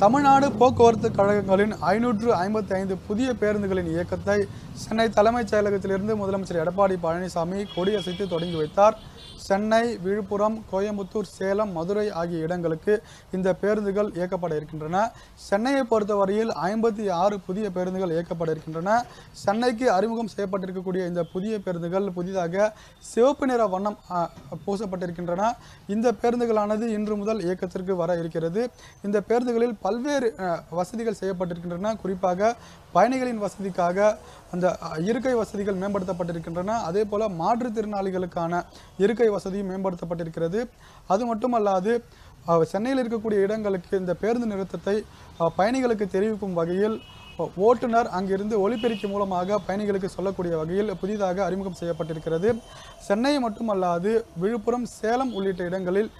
தமிழ்நாடு போக்குவரத்து கழகங்களின் 555 புதிய பேருந்துகளின் இயக்கத்தை சென்னை தலைமைச் செயலகத்திலிருந்து முதலமைச்சர் எடப்பாடி பழனிசாமி கொடியசைத்து தொடங்கி வைத்தார். சென்னை, விழுப்புரம், கோயம்புத்தூர், சேலம், மதுரை ஆகிய இடங்களுக்கு இந்த பேருந்துகள் இயக்கப்பட இருக்கின்றன. சென்னையை பொறுத்தவரையில் 56 புதிய பேருந்துகள் இயக்கப்பட இருக்கின்றன. சென்னைக்கு அறிமுகம் செய்யப்பட்டிருக்கக்கூடிய இந்த புதிய பேருந்துகள் புதிதாக சிவப்பு நிற வண்ணம் பூசப்பட்டிருக்கின்றன. இந்த பேருந்துகளானது இன்று முதல் இயக்கத்திற்கு வர இருக்கிறது. இந்த பேருந்துகளில் பல்வேறு வசதிகள் செய்யப்பட்டிருக்கின்றன. குறிப்பாக பயணிகளின் வசதிக்காக அந்த இருக்கை வசதிகள் மேம்படுத்தப்பட்டிருக்கின்றன. அதே போல மாற்றுத்திறனாளிகளுக்கான இருக்கை வசதியும் மேம்படுத்தப்பட்டிருக்கிறது. அது மட்டுமல்லாது சென்னையில் இருக்கக்கூடிய இடங்களுக்கு இந்த பேருந்து நிறுத்தத்தை பயணிகளுக்கு தெரிவிக்கும் வகையில் ஓட்டுநர் அங்கிருந்து ஒலிபெருக்கி மூலமாக பயணிகளுக்கு சொல்லக்கூடிய வகையில் புதிதாக அறிமுகம் செய்யப்பட்டிருக்கிறது. சென்னை மட்டுமல்லாது விழுப்புரம், சேலம் உள்ளிட்ட இடங்களில்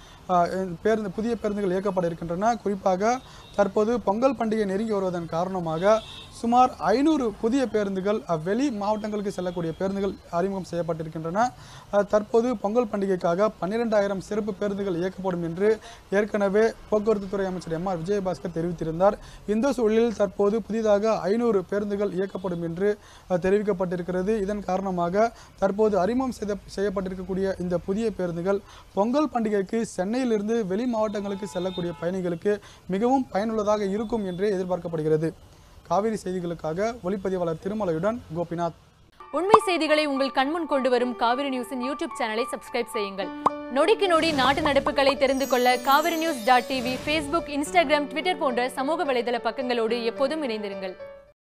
புதிய பேருந்துகள் இயக்கப்பட இருக்கின்றன. குறிப்பாக தற்போது பொங்கல் பண்டிகை நெருங்கி வருவதன் காரணமாக சுமார் 500 புதிய பேருந்துகள் வெளி மாவட்டங்களுக்கு செல்லக்கூடிய பேருந்துகள் அறிமுகம் செய்யப்பட்டிருக்கின்றன. தற்போது பொங்கல் பண்டிகைக்காக 12,000 சிறப்பு பேருந்துகள் இயக்கப்படும் என்று ஏற்கனவே போக்குவரத்துத்துறை அமைச்சர் M.R. விஜயபாஸ்கர் தெரிவித்திருந்தார். இந்த சூழலில் தற்போது புதிதாக 500 பேருந்துகள் இயக்கப்படும் என்று தெரிவிக்கப்பட்டிருக்கிறது. இதன் காரணமாக தற்போது அறிமுகம் செய்யப்பட்டிருக்கக்கூடிய இந்த புதிய பேருந்துகள் பொங்கல் பண்டிகைக்கு சென்னையிலிருந்து வெளி மாவட்டங்களுக்கு செல்லக்கூடிய பயணிகளுக்கு மிகவும் பயனுள்ளதாக இருக்கும் என்று எதிர்பார்க்கப்படுகிறது. காவிரி செய்திகளுக்காக ஒளிப்பதிவாளர் திருமலையுடன் கோபிநாத். உண்மை செய்திகளை உங்கள் கண்முன் கொண்டு வரும் காவிரி நியூஸின் யூடியூப் சேனலை சப்ஸ்கிரைப் செய்யுங்கள். நொடிக்கு நொடி நாட்டு நடப்புகளை தெரிந்து கொள்ள kaverinews.tv, Facebook, Instagram, Twitter போன்ற சமூக வலைதள பக்கங்களோடு எப்போதும் இணைந்திருங்கள்.